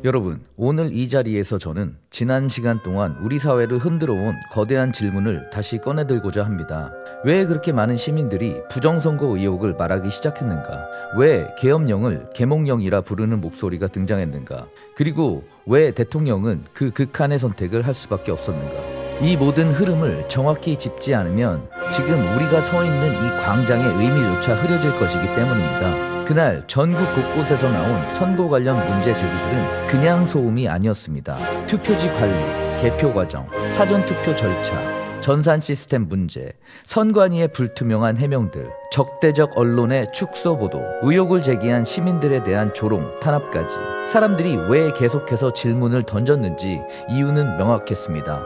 여러분, 오늘 이 자리에서 저는 지난 시간 동안 우리 사회를 흔들어온 거대한 질문을 다시 꺼내들고자 합니다. 왜 그렇게 많은 시민들이 부정선거 의혹을 말하기 시작했는가? 왜 계엄령을 계몽령이라 부르는 목소리가 등장했는가? 그리고 왜 대통령은 그 극한의 선택을 할 수밖에 없었는가? 이 모든 흐름을 정확히 짚지 않으면 지금 우리가 서 있는 이 광장의 의미조차 흐려질 것이기 때문입니다. 그날 전국 곳곳에서 나온 선거 관련 문제 제기들은 그냥 소음이 아니었습니다. 투표지 관리, 개표 과정, 사전투표 절차, 전산 시스템 문제, 선관위의 불투명한 해명들, 적대적 언론의 축소 보도, 의혹을 제기한 시민들에 대한 조롱, 탄압까지 사람들이 왜 계속해서 질문을 던졌는지 이유는 명확했습니다.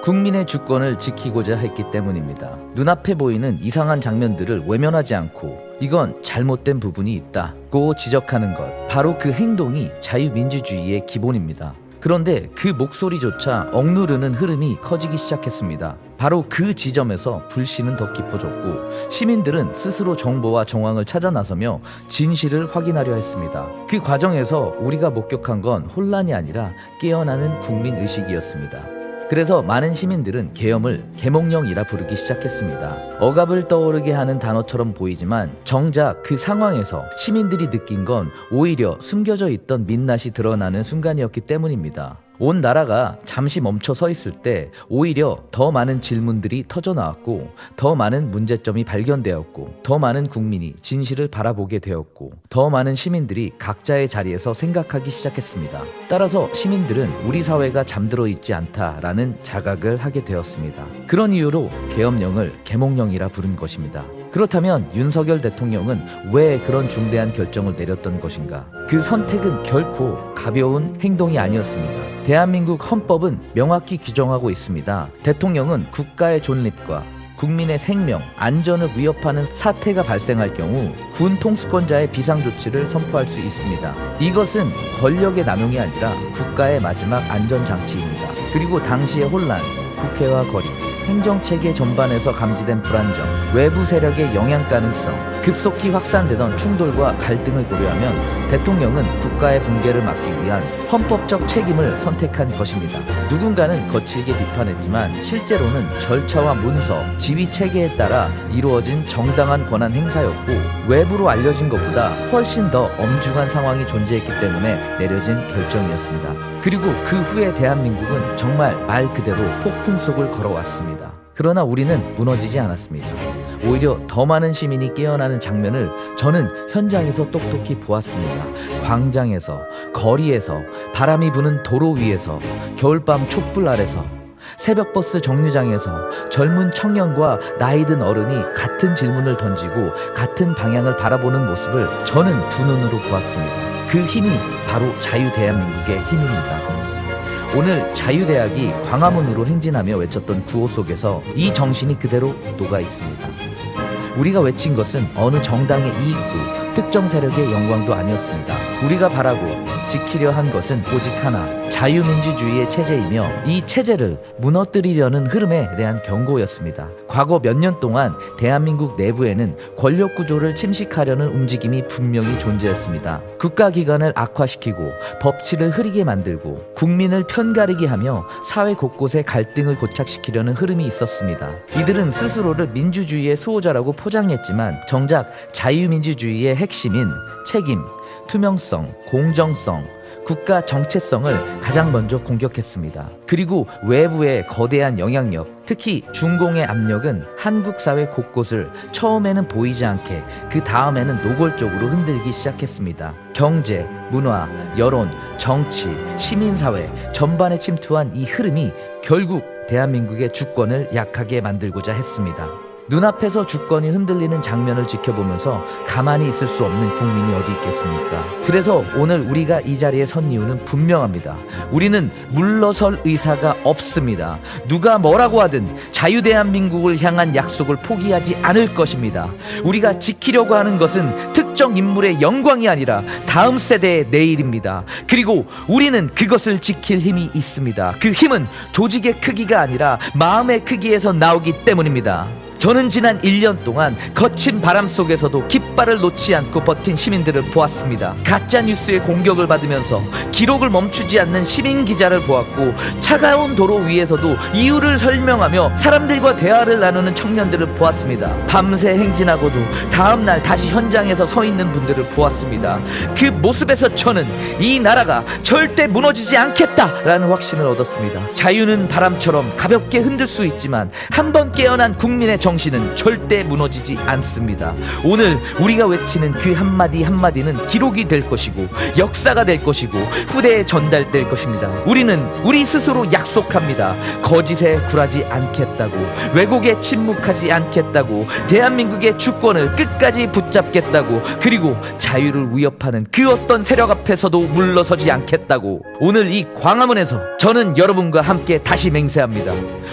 국민의 주권을 지키고자 했기 때문입니다. 눈앞에 보이는 이상한 장면들을 외면하지 않고 이건 잘못된 부분이 있다고 지적하는 것, 바로 그 행동이 자유민주주의의 기본입니다. 그런데 그 목소리조차 억누르는 흐름이 커지기 시작했습니다. 바로 그 지점에서 불신은 더 깊어졌고 시민들은 스스로 정보와 정황을 찾아 나서며 진실을 확인하려 했습니다. 그 과정에서 우리가 목격한 건 혼란이 아니라 깨어나는 국민의식이었습니다. 그래서 많은 시민들은 계엄을 계몽령이라 부르기 시작했습니다. 억압을 떠오르게 하는 단어처럼 보이지만 정작 그 상황에서 시민들이 느낀 건 오히려 숨겨져 있던 민낯이 드러나는 순간이었기 때문입니다. 온 나라가 잠시 멈춰 서 있을 때 오히려 더 많은 질문들이 터져 나왔고 더 많은 문제점이 발견되었고 더 많은 국민이 진실을 바라보게 되었고 더 많은 시민들이 각자의 자리에서 생각하기 시작했습니다. 따라서 시민들은 우리 사회가 잠들어 있지 않다라는 자각을 하게 되었습니다. 그런 이유로 계엄령을 계몽령이라 부른 것입니다. 그렇다면 윤석열 대통령은 왜 그런 중대한 결정을 내렸던 것인가? 그 선택은 결코 가벼운 행동이 아니었습니다. 대한민국 헌법은 명확히 규정하고 있습니다. 대통령은 국가의 존립과 국민의 생명, 안전을 위협하는 사태가 발생할 경우 군 통수권자의 비상조치를 선포할 수 있습니다. 이것은 권력의 남용이 아니라 국가의 마지막 안전장치입니다. 그리고 당시의 혼란, 국회와 거리, 행정체계 전반에서 감지된 불안정, 외부 세력의 영향 가능성, 급속히 확산되던 충돌과 갈등을 고려하면 대통령은 국가의 붕괴를 막기 위한 헌법적 책임을 선택한 것입니다. 누군가는 거칠게 비판했지만 실제로는 절차와 문서, 지휘체계에 따라 이루어진 정당한 권한 행사였고 외부로 알려진 것보다 훨씬 더 엄중한 상황이 존재했기 때문에 내려진 결정이었습니다. 그리고 그 후에 대한민국은 정말 말 그대로 폭풍 속을 걸어왔습니다. 그러나 우리는 무너지지 않았습니다. 오히려 더 많은 시민이 깨어나는 장면을 저는 현장에서 똑똑히 보았습니다. 광장에서, 거리에서, 바람이 부는 도로 위에서, 겨울밤 촛불 아래서, 새벽버스 정류장에서 젊은 청년과 나이든 어른이 같은 질문을 던지고 같은 방향을 바라보는 모습을 저는 두 눈으로 보았습니다. 그 힘이 바로 자유대한민국의 힘입니다. 오늘 자유대학이 광화문으로 행진하며 외쳤던 구호 속에서 이 정신이 그대로 녹아 있습니다. 우리가 외친 것은 어느 정당의 이익도 특정 세력의 영광도 아니었습니다. 우리가 바라고 지키려 한 것은 오직 하나, 자유민주주의의 체제이며 이 체제를 무너뜨리려는 흐름에 대한 경고였습니다. 과거 몇 년 동안 대한민국 내부에는 권력 구조를 침식하려는 움직임이 분명히 존재했습니다. 국가기관을 악화시키고 법치를 흐리게 만들고 국민을 편가르게 하며 사회 곳곳에 갈등을 고착시키려는 흐름이 있었습니다. 이들은 스스로를 민주주의의 수호자라고 포장했지만 정작 자유민주주의의 핵심인 책임, 투명성, 공정성, 국가 정체성을 가장 먼저 공격했습니다. 그리고 외부의 거대한 영향력, 특히 중공의 압력은 한국 사회 곳곳을 처음에는 보이지 않게 그 다음에는 노골적으로 흔들기 시작했습니다. 경제, 문화, 여론, 정치, 시민사회 전반에 침투한 이 흐름이 결국 대한민국의 주권을 약하게 만들고자 했습니다. 눈앞에서 주권이 흔들리는 장면을 지켜보면서 가만히 있을 수 없는 국민이 어디 있겠습니까? 그래서 오늘 우리가 이 자리에 선 이유는 분명합니다. 우리는 물러설 의사가 없습니다. 누가 뭐라고 하든 자유대한민국을 향한 약속을 포기하지 않을 것입니다. 우리가 지키려고 하는 것은 특정 인물의 영광이 아니라 다음 세대의 내일입니다. 그리고 우리는 그것을 지킬 힘이 있습니다. 그 힘은 조직의 크기가 아니라 마음의 크기에서 나오기 때문입니다. 저는 지난 1년 동안 거친 바람 속에서도 깃발을 놓지 않고 버틴 시민들을 보았습니다. 가짜 뉴스의 공격을 받으면서 기록을 멈추지 않는 시민 기자를 보았고, 차가운 도로 위에서도 이유를 설명하며 사람들과 대화를 나누는 청년들을 보았습니다. 밤새 행진하고도 다음날 다시 현장에서 서 있는 분들을 보았습니다. 그 모습에서 저는 이 나라가 절대 무너지지 않겠다라는 확신을 얻었습니다. 자유는 바람처럼 가볍게 흔들 수 있지만 한번 깨어난 국민의 정신은 절대 무너지지 않습니다. 오늘 우리가 외치는 그 한마디 한마디는 기록이 될 것이고 역사가 될 것이고 후대에 전달될 것입니다. 우리는 우리 스스로 약속합니다. 거짓에 굴하지 않겠다고, 왜곡에 침묵하지 않겠다고, 대한민국의 주권을 끝까지 붙잡겠다고, 그리고 자유를 위협하는 그 어떤 세력 앞에서도 물러서지 않겠다고. 오늘 이 광화문에서 저는 여러분과 함께 다시 맹세합니다.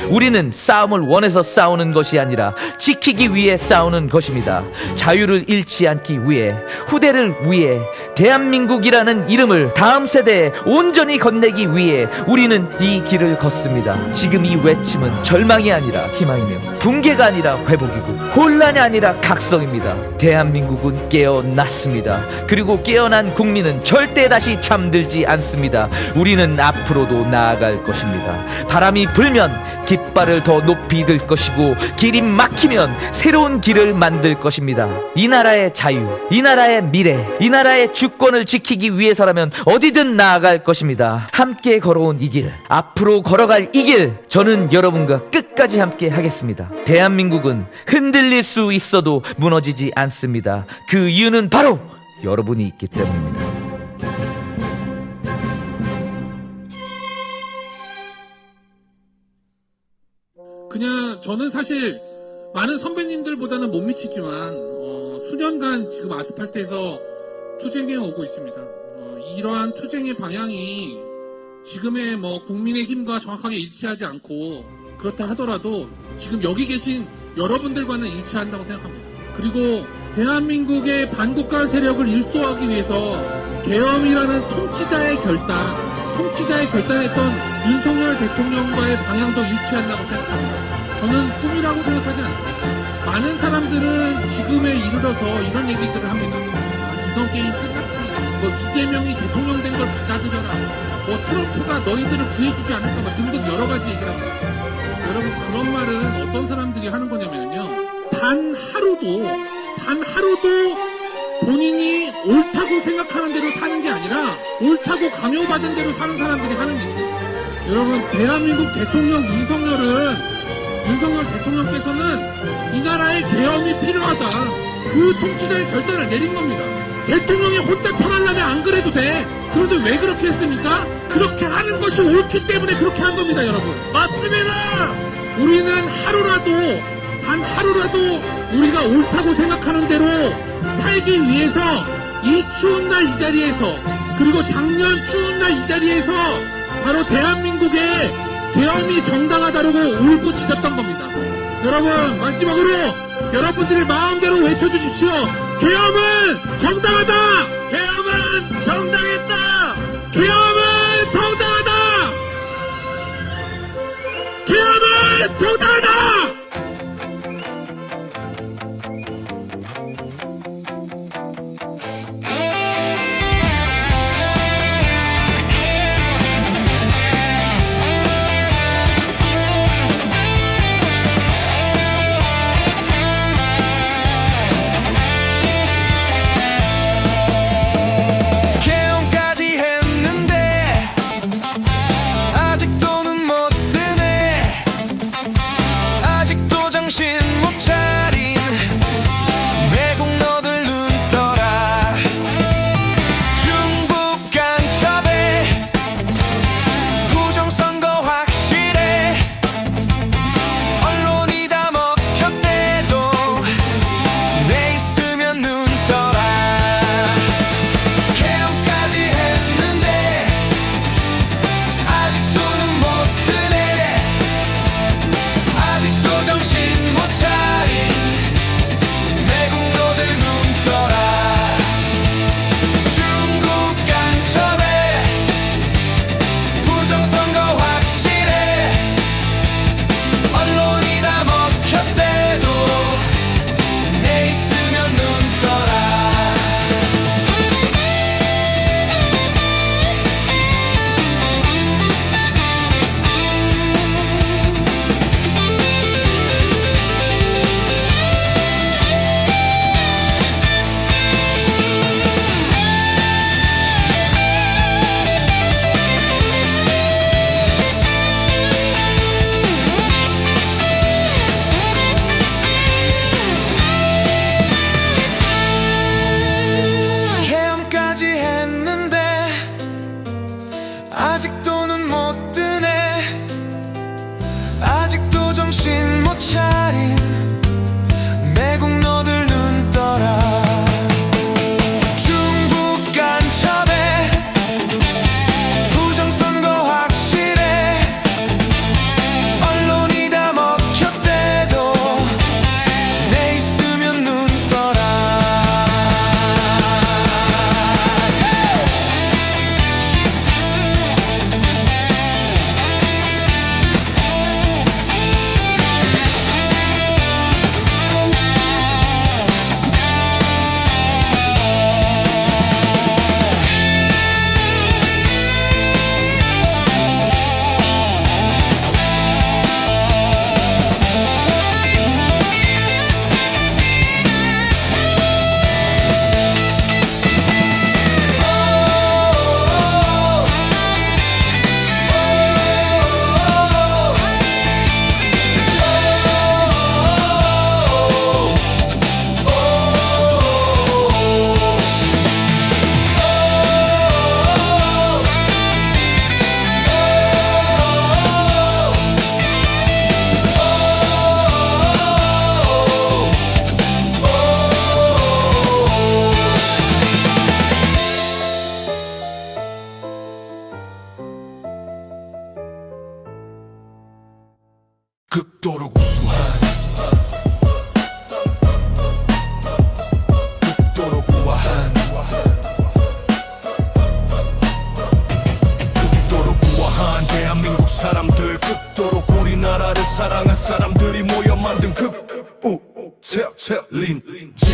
우리는 싸움을 원해서 싸우는 것이 아니라 지키기 위해 싸우는 것입니다. 자유를 잃지 않기 위해, 후대를 위해, 대한민국이라는 이름을 다음 세대에 온전히 건네기 위해 우리는 이 길을 걷습니다. 지금 이 외침은 절망이 아니라 희망이며, 붕괴가 아니라 회복이고, 혼란이 아니라 각성입니다. 대한민국은 깨어났습니다. 그리고 깨어난 국민은 절대 다시 잠들지 않습니다. 우리는 앞으로도 나아갈 것입니다. 바람이 불면 깃발을 더 높이 들 것이고, 길이 막히면 새로운 길을 만들 것입니다. 이 나라의 자유, 이 나라의 미래, 이 나라의 주권을 지키기 위해서라면 어디든 나아갈 것입니다. 함께 걸어온 이 길, 앞으로 걸어갈 이 길, 저는 여러분과 끝까지 함께 하겠습니다. 대한민국은 흔들릴 수 있어도 무너지지 않습니다. 그 이유는 바로 여러분이 있기 때문입니다. 그냥 저는 사실 많은 선배님들보다는 못 미치지만 수년간 지금 아스팔트에서 투쟁해 오고 있습니다. 이러한 투쟁의 방향이 지금의 국민의힘과 정확하게 일치하지 않고, 그렇다 하더라도 지금 여기 계신 여러분들과는 일치한다고 생각합니다. 그리고 대한민국의 반국가 세력을 일소하기 위해서 계엄이라는 통치자의 결단했던 윤석열 대통령과의 방향도 일치한다고 생각합니다. 저는 꿈이라고 생각하지 않습니다. 많은 사람들은 지금에 이르러서 이런 얘기들을 합니다. 이번 게임 끝났으니까 이재명이 대통령 된 걸 받아들여라, 트럼프가 너희들을 구해주지 않을까 등등 여러 가지 얘기를 합니다. 여러분, 그런 말은 어떤 사람들이 하는 거냐면요, 단 하루도 본인이 옳다고 생각하는 대로 사는 게 아니라 옳다고 강요받은 대로 사는 사람들이 하는 얘기입니다. 여러분, 대한민국 대통령 윤석열 대통령께서는 이 나라의 계엄이 필요하다, 그 통치자의 결단을 내린 겁니다. 대통령이 혼자 편하려면 안 그래도 돼. 그런데 왜 그렇게 했습니까? 그렇게 하는 것이 옳기 때문에 그렇게 한 겁니다, 여러분. 맞습니다. 우리는 단 하루라도 우리가 옳다고 생각하는 대로 살기 위해서 이 추운 날 이 자리에서, 그리고 작년 추운 날 이 자리에서 바로 대한민국의 계엄이 정당하다라고 울부짖었던 겁니다. 여러분, 마지막으로 여러분들의 마음대로 외쳐주십시오. 계엄은 정당하다! 계엄은 정당했다! 계엄은 정당하다! 계엄은 정당하다! 극도로 구수한 극도로 우아한 극도로 우아한 대한민국 사람들 극도로 우리나라를 사랑한 사람들이 모여 만든 극우 세린지